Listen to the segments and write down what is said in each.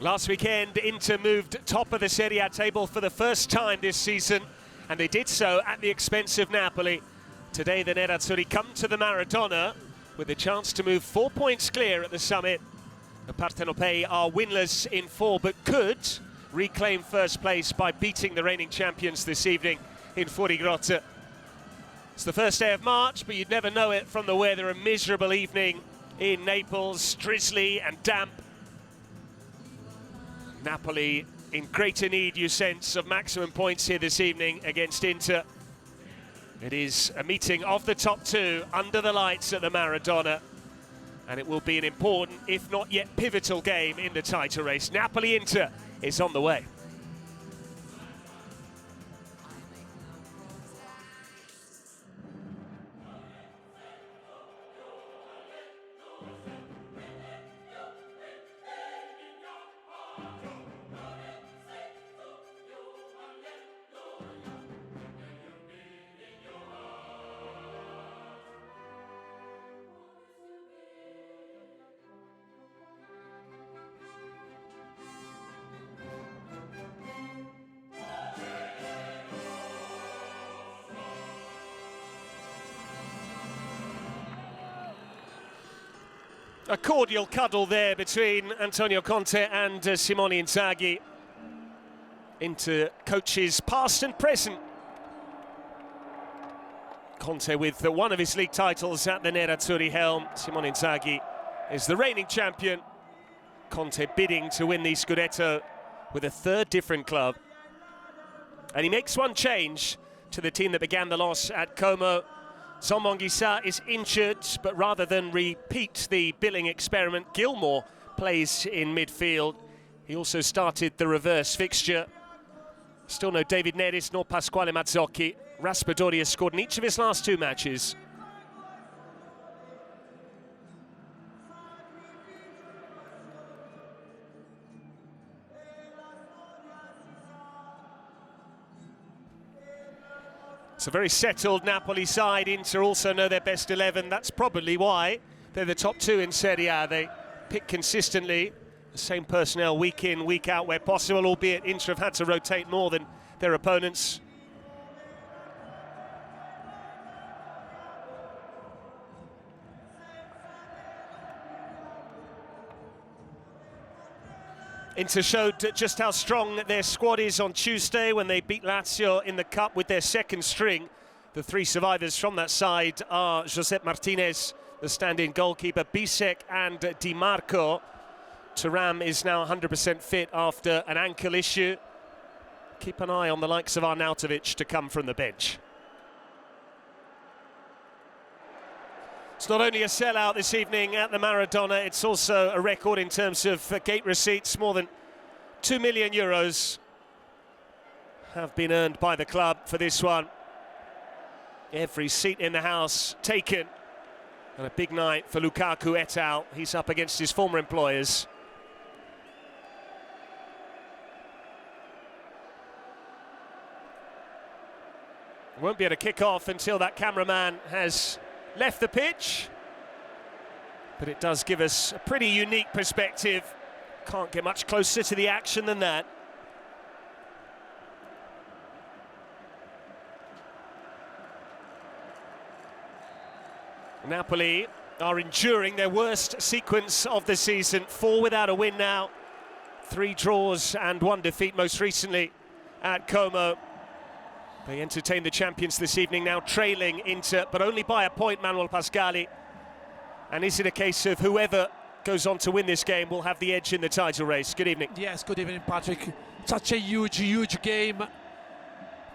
Last weekend, Inter moved top of the Serie A table for the first time this season, and they did so at the expense of Napoli. Today, the Nerazzurri come to the Maradona with a chance to move 4 points clear at the summit. The Partenopei are winless in 4, but could reclaim first place by beating the reigning champions this evening in Fuorigrotta. It's the first day of March, but you'd never know it from the weather. A miserable evening in Naples, drizzly and damp. Napoli in greater need, you sense, of maximum points here this evening against Inter. It is a meeting of the top two under the lights at the Maradona, and it will be an important, if not yet pivotal game in the title race. Napoli-Inter is on the way. A cordial cuddle there between Antonio Conte and Simone Inzaghi. Into coaches past and present. Conte with one of his league titles at the Nerazzurri helm. Simone Inzaghi is the reigning champion. Conte bidding to win the Scudetto with a third different club. And he makes one change to the team that began the loss at Como. Zombongisa is injured, but rather than repeat the Billing experiment, Gilmour plays in midfield. He also started the reverse fixture. Still no David Neres nor Pasquale Mazzocchi. Raspadori has scored in each of his last 2 matches. It's a very settled Napoli side. Inter also know their best 11. That's probably why they're the top 2 in Serie A. They pick consistently the same personnel week in, week out where possible, albeit Inter have had to rotate more than their opponents. Inter showed just how strong their squad is on Tuesday when they beat Lazio in the Cup with their second string. The 3 survivors from that side are Josep Martinez, the stand-in goalkeeper, Bisek and Dimarco. Thuram is now 100% fit after an ankle issue. Keep an eye on the likes of Arnautovic to come from the bench. It's not only a sellout this evening at the Maradona, it's also a record in terms of gate receipts. More than €2 million have been earned by the club for this one. Every seat in the house taken. And a big night for Lukaku et al. He's up against his former employers. Won't be able to kick off until that cameraman has left the pitch, but it does give us a pretty unique perspective. Can't get much closer to the action than that. Napoli are enduring their worst sequence of the season. 4 without a win now, 3 draws and 1 defeat most recently at Como. They entertain the champions this evening, now trailing Inter, but only by a point, Manuel Pascali. And is it a case of whoever goes on to win this game will have the edge in the title race? Good evening. Yes, good evening, Patrick. Such a huge game.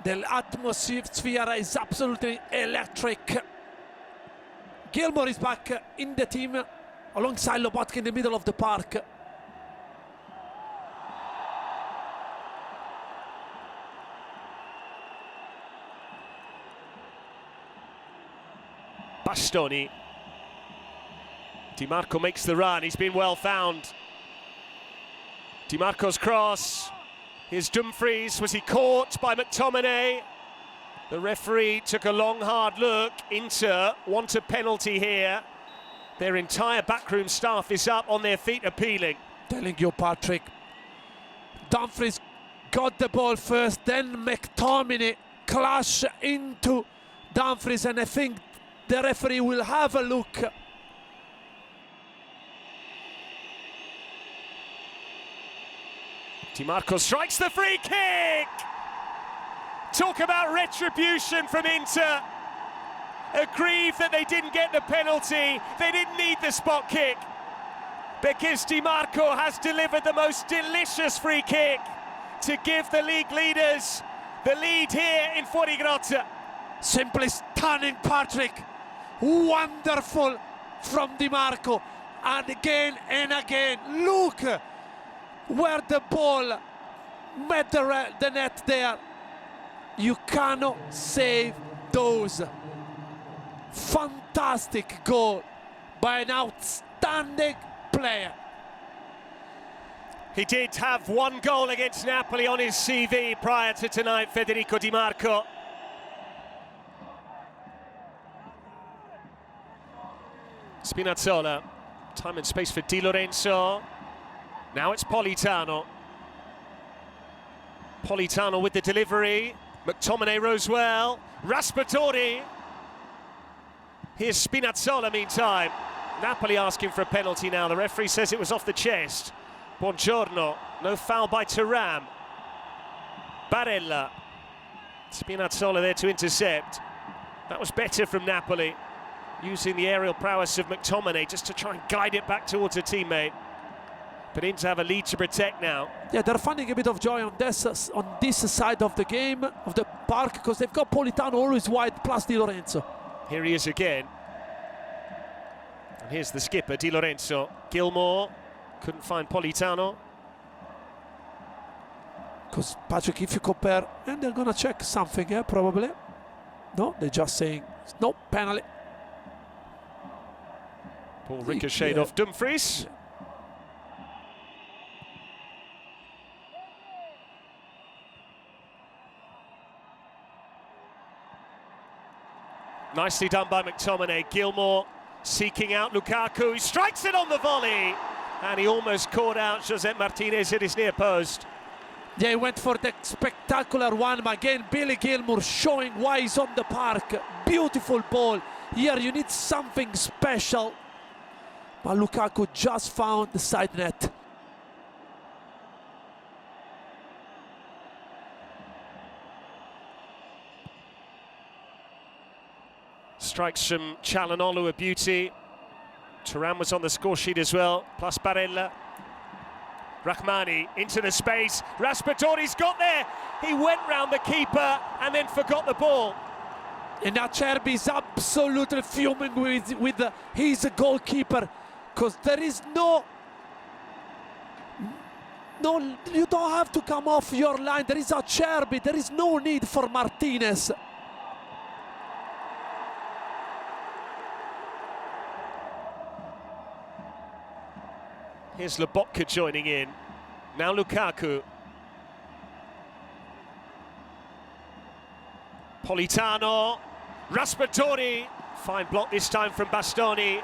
The atmosphere is absolutely electric. Gilmour is back in the team alongside Lobotka in the middle of the park. Bastoni. Dimarco makes the run, he's been well found. Dimarco's cross. Here's Dumfries, was he caught by McTominay? The referee took a long, hard look. Inter want a penalty here. Their entire backroom staff is up on their feet appealing. Telling you, Patrick, Dumfries got the ball first, then McTominay clash into Dumfries, and I think the referee will have a look. Dimarco strikes the free kick! Talk about retribution from Inter. Aggrieved that they didn't get the penalty, they didn't need the spot kick, because Dimarco has delivered the most delicious free kick to give the league leaders the lead here in Fuorigrotta. Simply stunning, Patrick. Wonderful from Dimarco. And again, look where the ball met the net there. You cannot save those. Fantastic goal by an outstanding player. He did have one goal against Napoli on his CV prior to tonight, Federico Dimarco. Spinazzola, time and space for Di Lorenzo. Now it's Politano. Politano with the delivery. McTominay rose well. Raspadori. Here's Spinazzola meantime. Napoli asking for a penalty now. The referee says it was off the chest. Buongiorno, no foul by Thuram. Barella. Spinazzola there to intercept. That was better from Napoli, using the aerial prowess of McTominay just to try and guide it back towards a teammate. But Inter have a lead to protect now. Yeah, they're finding a bit of joy on this side of the game, of the park, because they've got Politano always wide, plus Di Lorenzo. Here he is again. And here's the skipper, Di Lorenzo. Gilmour couldn't find Politano. Because, Patrick, if you compare, and they're going to check something, probably. No, they're just saying, no, penalty. Ball ricocheted off Dumfries. Yeah. Nicely done by McTominay. Gilmour seeking out Lukaku. He strikes it on the volley. And he almost caught out Josep Martinez at his near post. Yeah, he went for the spectacular one, but again, Billy Gilmour showing why he's on the park. Beautiful ball. Here you need something special. But Lukaku just found the side net. Strikes from Çalhanoğlu, a beauty. Thuram was on the score sheet as well, plus Barella. Rahmani into the space. Raspadori's got there. He went round the keeper and then forgot the ball. And Acerbi is absolutely fuming with his goalkeeper, because there is no, you don't have to come off your line. There is Acerbi. There is no need for Martinez. Here's Lobotka joining in. Now Lukaku. Politano. Raspadori. Fine block this time from Bastoni.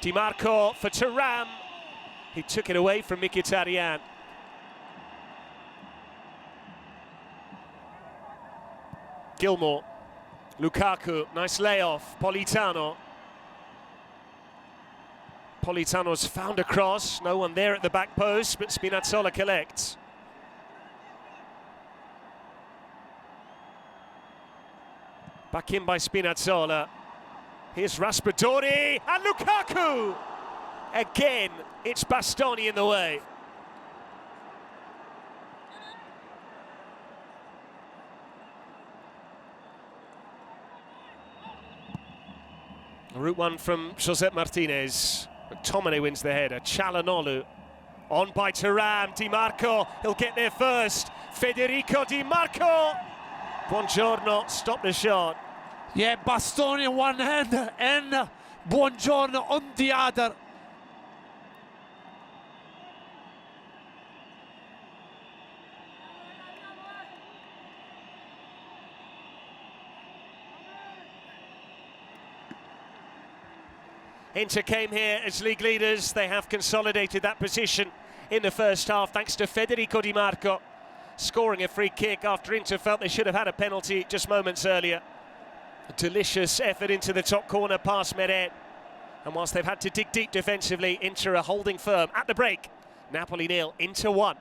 Dimarco for Thuram. He took it away from Mkhitaryan. Gilmour, Lukaku, nice layoff, Politano. Politano's found a cross, no one there at the back post, but Spinazzola collects. Back in by Spinazzola. Here's Raspadori and Lukaku! Again, it's Bastoni in the way. Route one from Josep Martinez. McTominay wins the header. Çalhanoğlu on by Thuram. Dimarco, he'll get there first. Federico Dimarco. Buongiorno, stop the shot. Yeah, Bastoni on one hand and Buongiorno on the other. Inter came here as league leaders. They have consolidated that position in the first half thanks to Federico Dimarco scoring a free kick after Inter felt they should have had a penalty just moments earlier. A delicious effort into the top corner past Meret. And whilst they've had to dig deep defensively, Inter are holding firm at the break. Napoli 0, Inter 1.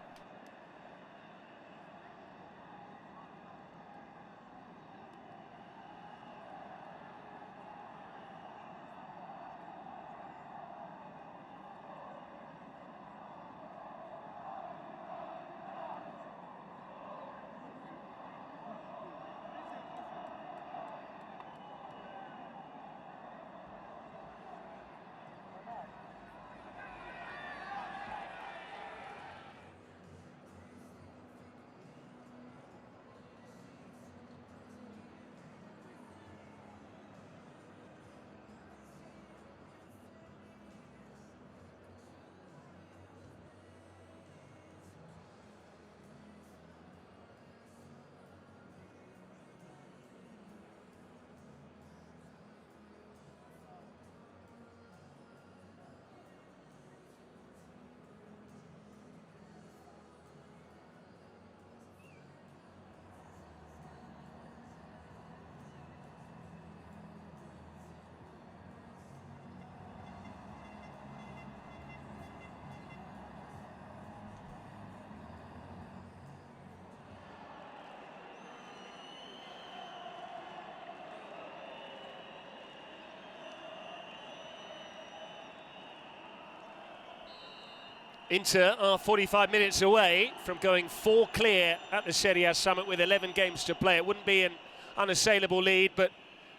Inter are 45 minutes away from going 4 clear at the Serie A summit with 11 games to play. It wouldn't be an unassailable lead, but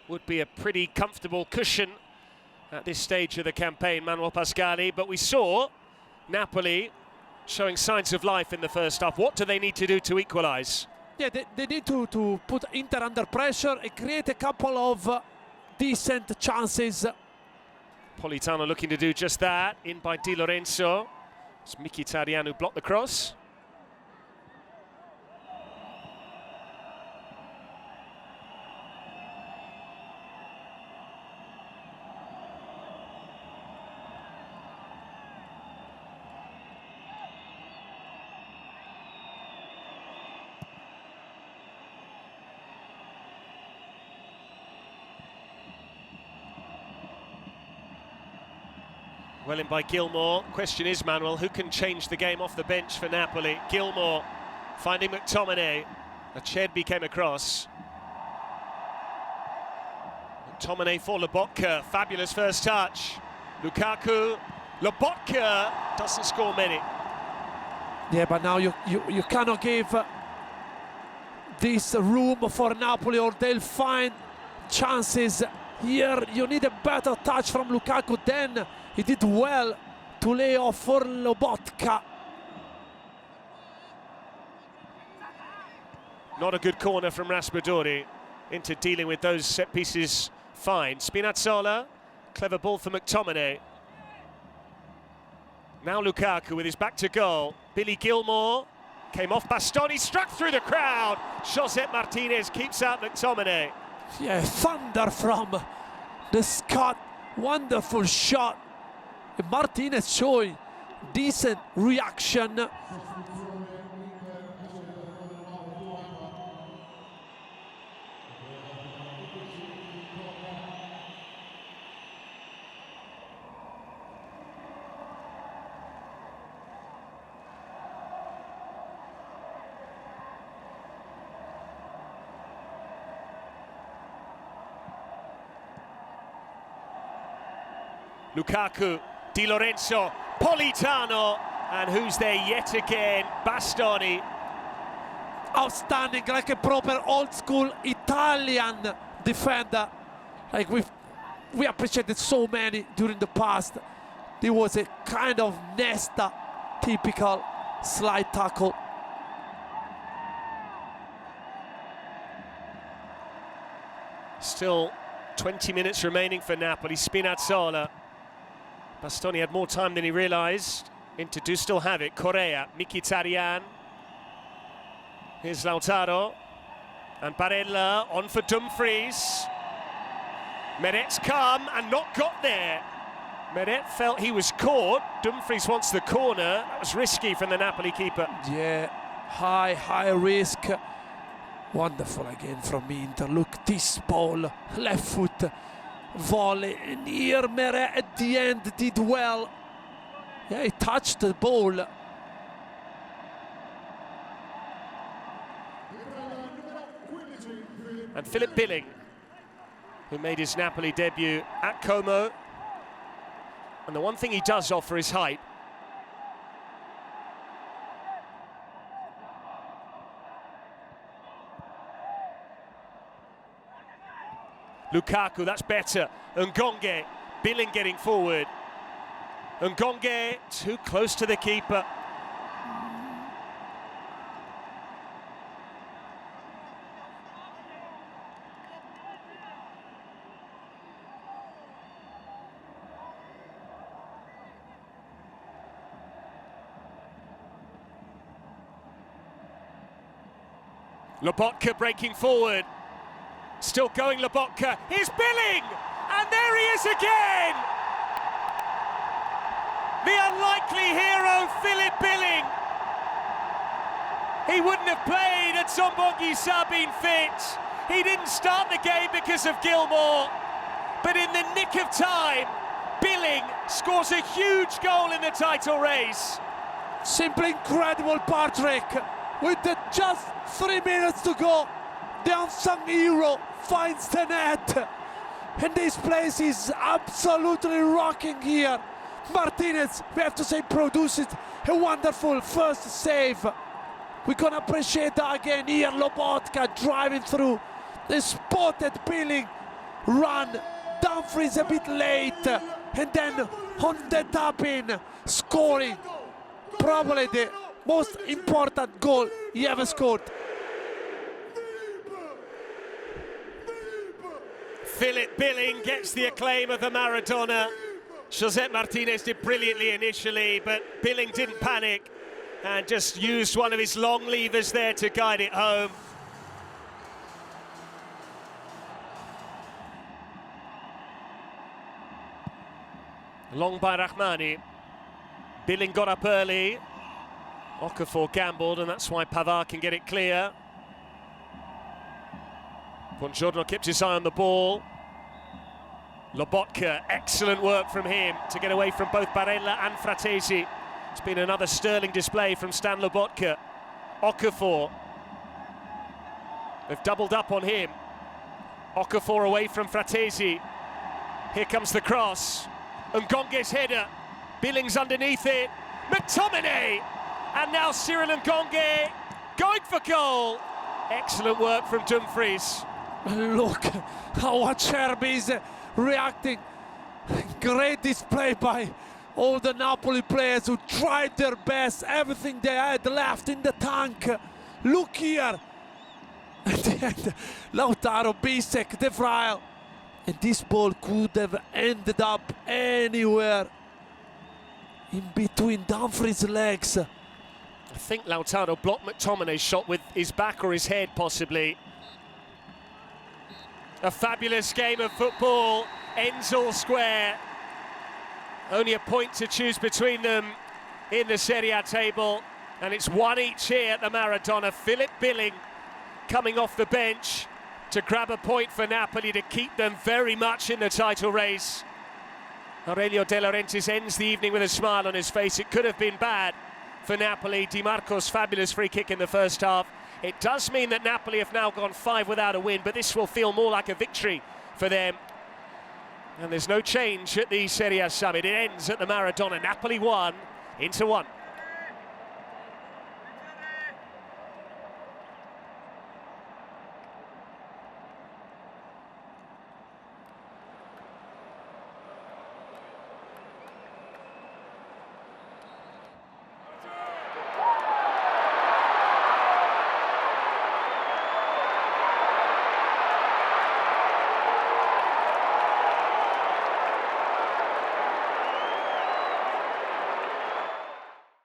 would be a pretty comfortable cushion at this stage of the campaign, Manuel Pascali. But we saw Napoli showing signs of life in the first half. What do they need to do to equalise? Yeah, they need to put Inter under pressure and create a couple of decent chances. Politano looking to do just that, in by Di Lorenzo. It's Mkhitaryan who blocked the cross. Well in by Gilmour. Question is, Manuel, who can change the game off the bench for Napoli? Gilmour finding McTominay. Acerbi came across. McTominay for Lobotka. Fabulous first touch. Lukaku. Lobotka doesn't score many. Yeah, but now you cannot give this room for Napoli or they'll find chances. Here you need a better touch from Lukaku. Then he did well to lay off for Lobotka. Not a good corner from Raspadori. Into dealing with those set pieces fine. Spinazzola, clever ball for McTominay. Now Lukaku with his back to goal. Billy Gilmour came off Bastoni, struck through the crowd. Josep Martinez keeps out McTominay. Yeah, thunder from the Scot. Wonderful shot. And Martinez showing decent reaction. Lukaku, Di Lorenzo, Politano, and who's there yet again? Bastoni. Outstanding, like a proper old school Italian defender. Like we appreciated so many during the past. It was a kind of Nesta typical slide tackle. Still 20 minutes remaining for Napoli. Spinazzola. Bastoni had more time than he realised. Inter do still have it. Correa, Mkhitaryan. Here's Lautaro. And Barella on for Dumfries. Meret's come and not got there. Meret felt he was caught. Dumfries wants the corner. That was risky from the Napoli keeper. Yeah, high risk. Wonderful again from Inter. Look, this ball, left foot volley, and here Meret at the end did well. Yeah, he touched the ball. And Philip Billing, who made his Napoli debut at Como. And the one thing he does offer is height. Lukaku, that's better. Ngonge, Billing getting forward. Ngonge too close to the keeper. Lobotka breaking forward. Still going Lobotka. Here's Billing! And there he is again! The unlikely hero, Philip Billing. He wouldn't have played had Zombongi been fit. He didn't start the game because of Gilmour. But in the nick of time, Billing scores a huge goal in the title race. Simply incredible, Patrick. With just 3 minutes to go, the unsung hero finds the net. And this place is absolutely rocking here. Martinez, we have to say, produces a wonderful first save. We're gonna appreciate that again here. Lobotka driving through the spotted Billing run. Dumfries a bit late, and then on the tap-in, scoring probably the most important goal he ever scored. Philip Billing gets the acclaim of the Maradona. José Martinez did brilliantly initially, but Billing didn't panic and just used one of his long levers there to guide it home. Long by Rahmani. Billing got up early. Okafor gambled, and that's why Pavard can get it clear. Buongiorno keeps his eye on the ball. Lobotka, excellent work from him to get away from both Barella and Fratesi. It's been another sterling display from Stan Lobotka. Okafor. They've doubled up on him. Okafor away from Fratesi. Here comes the cross. Ngonge's header. Billing's underneath it. McTominay! And now Cyril Ngonge going for goal. Excellent work from Dumfries. Look how Acerbi is reacting. Great display by all the Napoli players who tried their best, everything they had left in the tank. Look here. At the end, Lautaro, Bisek, De Vrij. And this ball could have ended up anywhere in between Dumfries' legs. I think Lautaro blocked McTominay's shot with his back or his head, possibly. A fabulous game of football, ends all square. Only a point to choose between them in the Serie A table, and it's one each here at the Maradona. Philip Billing coming off the bench to grab a point for Napoli to keep them very much in the title race. Aurelio De Laurentiis ends the evening with a smile on his face. It could have been bad for Napoli. Dimarco's fabulous free kick in the first half. It does mean that Napoli have now gone 5 without a win, but this will feel more like a victory for them. And there's no change at the Serie A summit. It ends at the Maradona. Napoli 1, Inter 1.